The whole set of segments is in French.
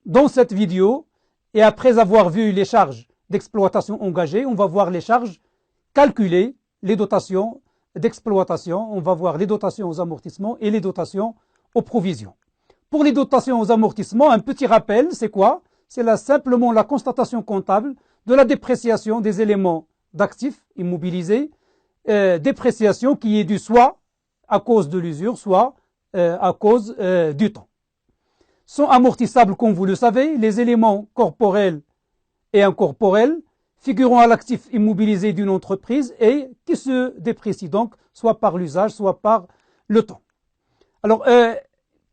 dans cette vidéo, et après avoir vu les charges d'exploitation engagées, on va voir les charges calculées, les dotations d'exploitation, on va voir les dotations aux amortissements et les dotations aux provisions. Pour les dotations aux amortissements, un petit rappel, c'est quoi? C'est simplement la constatation comptable de la dépréciation des éléments d'actifs immobilisés, dépréciation qui est due soit à cause de l'usure, soit à cause du temps. Sont amortissables, comme vous le savez, les éléments corporels et incorporels figurant à l'actif immobilisé d'une entreprise et qui se déprécient donc soit par l'usage, soit par le temps. Alors,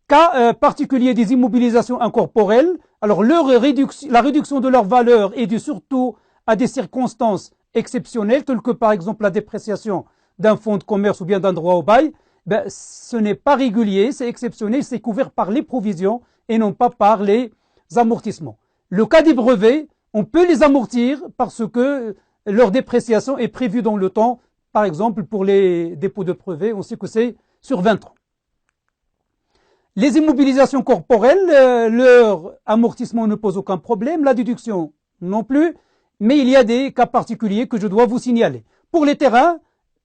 cas particulier des immobilisations incorporelles, alors la réduction de leur valeur est due surtout à des circonstances exceptionnelles, telles que par exemple la dépréciation d'un fonds de commerce ou bien d'un droit au bail. Ce n'est pas régulier, c'est exceptionnel, c'est couvert par les provisions et non pas par les amortissements. Le cas des brevets, on peut les amortir parce que leur dépréciation est prévue dans le temps. Par exemple, pour les dépôts de brevets, on sait que c'est sur 20 ans. Les immobilisations corporelles, leur amortissement ne pose aucun problème, la déduction non plus, mais il y a des cas particuliers que je dois vous signaler. Pour les terrains,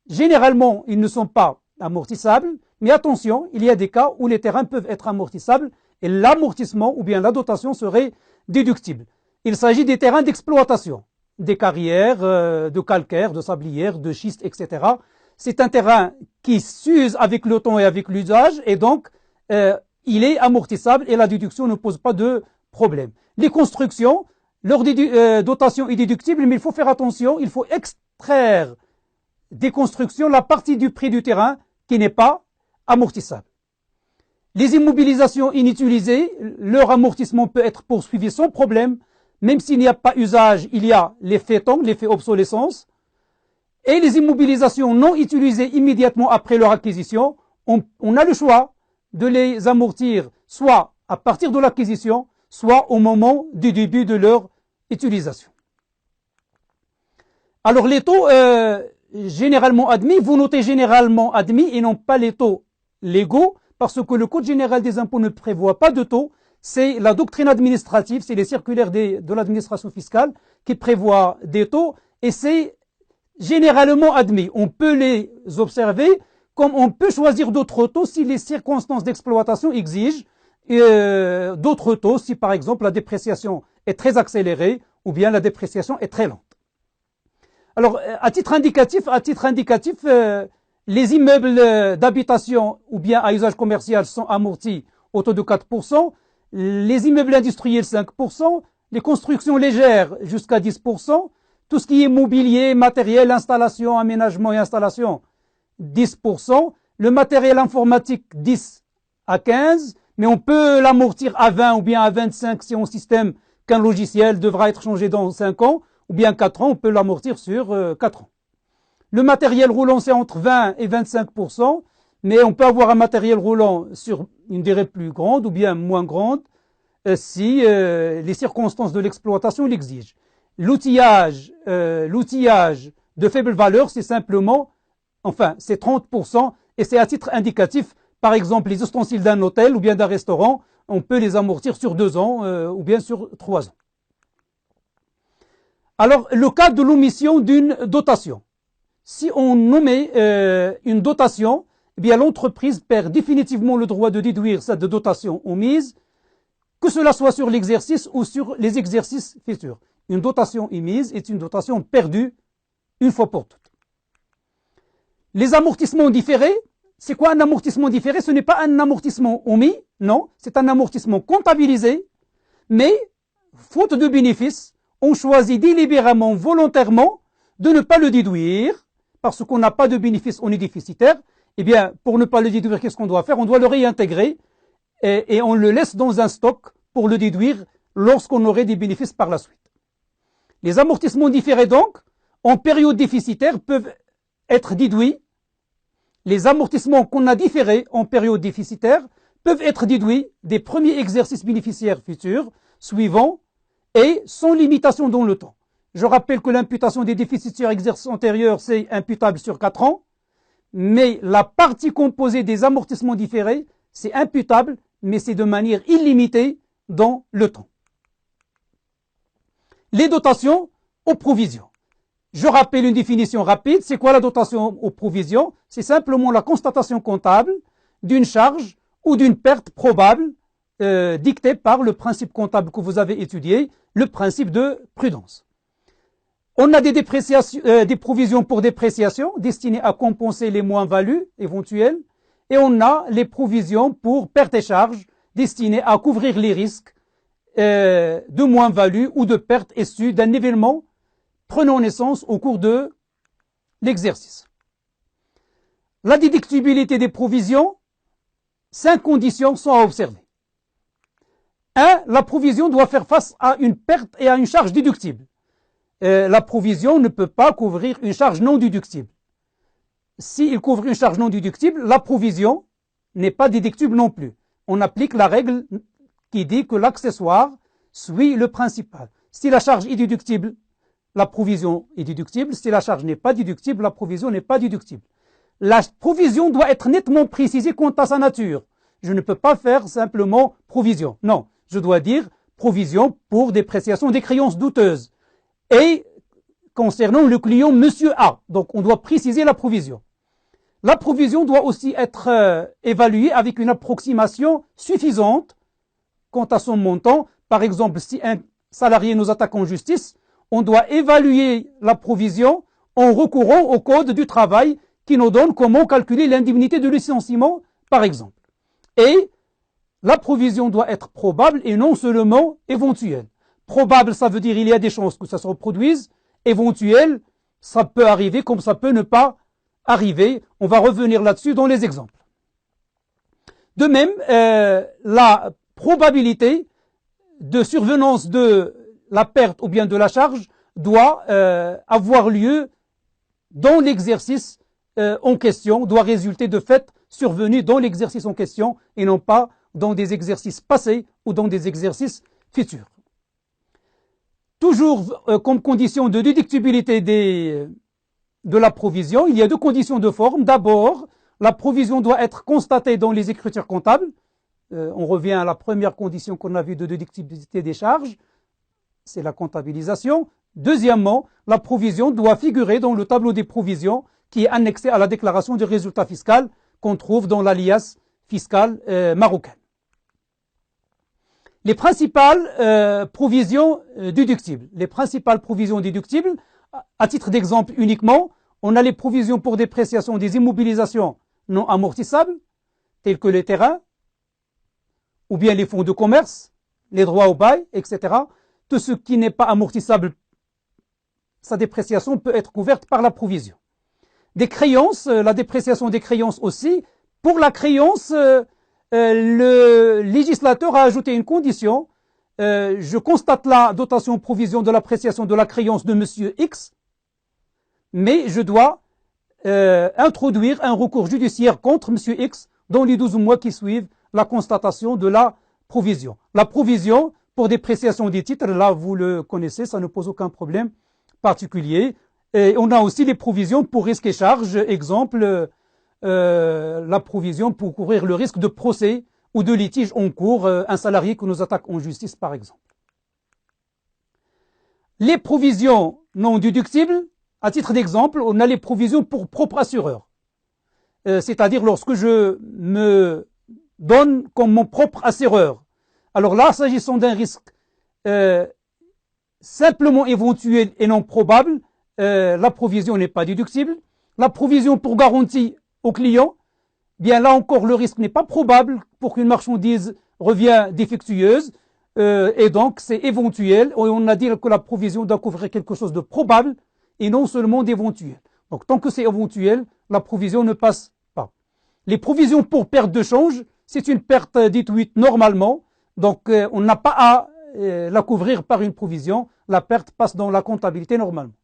généralement, ils ne sont pas amortissables, mais attention, il y a des cas où les terrains peuvent être amortissables et l'amortissement ou bien la dotation serait déductible. Il s'agit des terrains d'exploitation, des carrières, de calcaire, de sablières, de schiste, etc. C'est un terrain qui s'use avec le temps et avec l'usage et donc il est amortissable et la déduction ne pose pas de problème. Les constructions, leur dotation est déductible, mais il faut faire attention, il faut extraire des constructions la partie du prix du terrain qui n'est pas amortissable. Les immobilisations inutilisées, leur amortissement peut être poursuivi sans problème, même s'il n'y a pas usage, il y a l'effet temps, l'effet obsolescence. Et les immobilisations non utilisées immédiatement après leur acquisition, on a le choix de les amortir soit à partir de l'acquisition, soit au moment du début de leur utilisation. Alors les taux généralement admis, vous notez généralement admis et non pas les taux légaux, parce que le Code général des impôts ne prévoit pas de taux. C'est la doctrine administrative, c'est les circulaires de l'administration fiscale qui prévoient des taux et c'est généralement admis. On peut les observer comme on peut choisir d'autres taux si les circonstances d'exploitation exigent d'autres taux si par exemple la dépréciation est très accélérée ou bien la dépréciation est très lente. Alors à titre indicatif, les immeubles d'habitation ou bien à usage commercial sont amortis au taux de 4%, les immeubles industriels 5%, les constructions légères jusqu'à 10%, tout ce qui est mobilier, matériel, installation, aménagement et installation 10%, le matériel informatique 10 à 15%, mais on peut l'amortir à 20 ou bien à 25 si on estime qu'un logiciel devra être changé dans 5 ans, ou bien 4 ans, on peut l'amortir sur 4 ans. Le matériel roulant, c'est entre 20 et 25%, mais on peut avoir un matériel roulant sur une durée plus grande ou bien moins grande si les circonstances de l'exploitation l'exigent. L'outillage de faible valeur, c'est simplement, c'est 30% et c'est à titre indicatif. Par exemple, les ustensiles d'un hôtel ou bien d'un restaurant, on peut les amortir sur 2 ans ou bien sur 3 ans. Alors, le cas de l'omission d'une dotation. Si on nommait une dotation, eh bien l'entreprise perd définitivement le droit de déduire cette dotation omise, que cela soit sur l'exercice ou sur les exercices futurs. Une dotation émise est une dotation perdue une fois pour toutes. Les amortissements différés, c'est quoi un amortissement différé? Ce n'est pas un amortissement omis, non, c'est un amortissement comptabilisé, mais faute de bénéfice, on choisit délibérément, volontairement, de ne pas le déduire, parce qu'on n'a pas de bénéfice, on est déficitaire. Eh bien, pour ne pas le déduire, qu'est-ce qu'on doit faire? On doit le réintégrer et on le laisse dans un stock pour le déduire lorsqu'on aurait des bénéfices par la suite. Les amortissements différés, donc, en période déficitaire, peuvent être déduits. Les amortissements qu'on a différés en période déficitaire peuvent être déduits des premiers exercices bénéficiaires futurs, suivants, et sans limitation dans le temps. Je rappelle que l'imputation des déficits sur exercices antérieurs, c'est imputable sur 4 ans, mais la partie composée des amortissements différés, c'est imputable, mais c'est de manière illimitée dans le temps. les dotations aux provisions. Je rappelle une définition rapide. C'est quoi la dotation aux provisions? C'est simplement la constatation comptable d'une charge ou d'une perte probable dictée par le principe comptable que vous avez étudié, le principe de prudence. On a des provisions pour dépréciation destinées à compenser les moins-values éventuelles, et on a les provisions pour pertes et charges destinées à couvrir les risques de moins-value ou de pertes issues d'un événement prenant naissance au cours de l'exercice. La déductibilité des provisions, 5 conditions sont à observer. 1. La provision doit faire face à une perte et à une charge déductible. La provision ne peut pas couvrir une charge non déductible. S'il couvre une charge non déductible, la provision n'est pas déductible non plus. On applique la règle qui dit que l'accessoire suit le principal. Si la charge est déductible, la provision est déductible. Si la charge n'est pas déductible, la provision n'est pas déductible. La provision doit être nettement précisée quant à sa nature. Je ne peux pas faire simplement provision. Non, je dois dire provision pour dépréciation des créances douteuses. Et concernant le client Monsieur A, donc on doit préciser la provision. La provision doit aussi être évaluée avec une approximation suffisante quant à son montant. Par exemple, si un salarié nous attaque en justice, on doit évaluer la provision en recourant au code du travail qui nous donne comment calculer l'indemnité de licenciement, par exemple. Et la provision doit être probable et non seulement éventuelle. Probable, ça veut dire il y a des chances que ça se reproduise. Éventuel, ça peut arriver comme ça peut ne pas arriver. On va revenir là-dessus dans les exemples. De même, la probabilité de survenance de la perte ou bien de la charge doit avoir lieu dans l'exercice en question, doit résulter de fait survenu dans l'exercice en question et non pas dans des exercices passés ou dans des exercices futurs. Toujours comme condition de déductibilité de la provision, il y a 2 conditions de forme. D'abord, la provision doit être constatée dans les écritures comptables. On revient à la première condition qu'on a vue de déductibilité des charges, c'est la comptabilisation. Deuxièmement, la provision doit figurer dans le tableau des provisions qui est annexé à la déclaration du résultat fiscal qu'on trouve dans l'alias fiscal marocain. Les principales provisions déductibles. Les principales provisions déductibles, à titre d'exemple uniquement, on a les provisions pour dépréciation des immobilisations non amortissables, telles que les terrains, ou bien les fonds de commerce, les droits au bail, etc. Tout ce qui n'est pas amortissable, sa dépréciation peut être couverte par la provision. Des créances, la dépréciation des créances aussi. Pour la créance, le législateur a ajouté une condition. Je constate la dotation provision de l'appréciation de la créance de Monsieur X, mais je dois introduire un recours judiciaire contre Monsieur X dans les 12 mois qui suivent la constatation de la provision. La provision pour dépréciation des titres, là vous le connaissez, ça ne pose aucun problème particulier. Et on a aussi les provisions pour risques et charges. Exemple, la provision pour couvrir le risque de procès ou de litige en cours, un salarié qui nous attaque en justice par exemple. Les provisions non déductibles, à titre d'exemple, on a les provisions pour propre assureur. C'est-à-dire lorsque je me donne comme mon propre assureur. Alors là, s'agissant d'un risque simplement éventuel et non probable, la provision n'est pas déductible. La provision pour garantie au client, bien là encore le risque n'est pas probable pour qu'une marchandise revienne défectueuse et donc c'est éventuel. On a dit que la provision doit couvrir quelque chose de probable et non seulement d'éventuel. Donc tant que c'est éventuel, la provision ne passe pas. Les provisions pour perte de change, c'est une perte déduite normalement, donc on n'a pas à la couvrir par une provision, la perte passe dans la comptabilité normalement.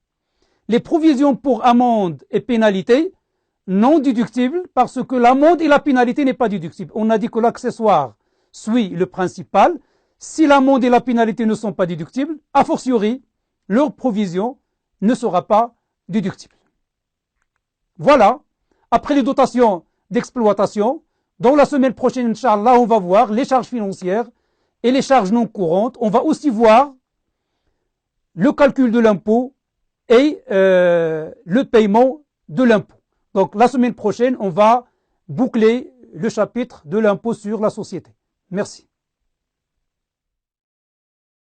Les provisions pour amende et pénalité, non déductibles, parce que l'amende et la pénalité n'est pas déductible. On a dit que l'accessoire suit le principal. Si l'amende et la pénalité ne sont pas déductibles, a fortiori, leur provision ne sera pas déductible. Voilà. Après les dotations d'exploitation, dans la semaine prochaine, Inch'Allah, on va voir les charges financières et les charges non courantes. On va aussi voir le calcul de l'impôt et le paiement de l'impôt. Donc la semaine prochaine, on va boucler le chapitre de l'impôt sur la société. Merci.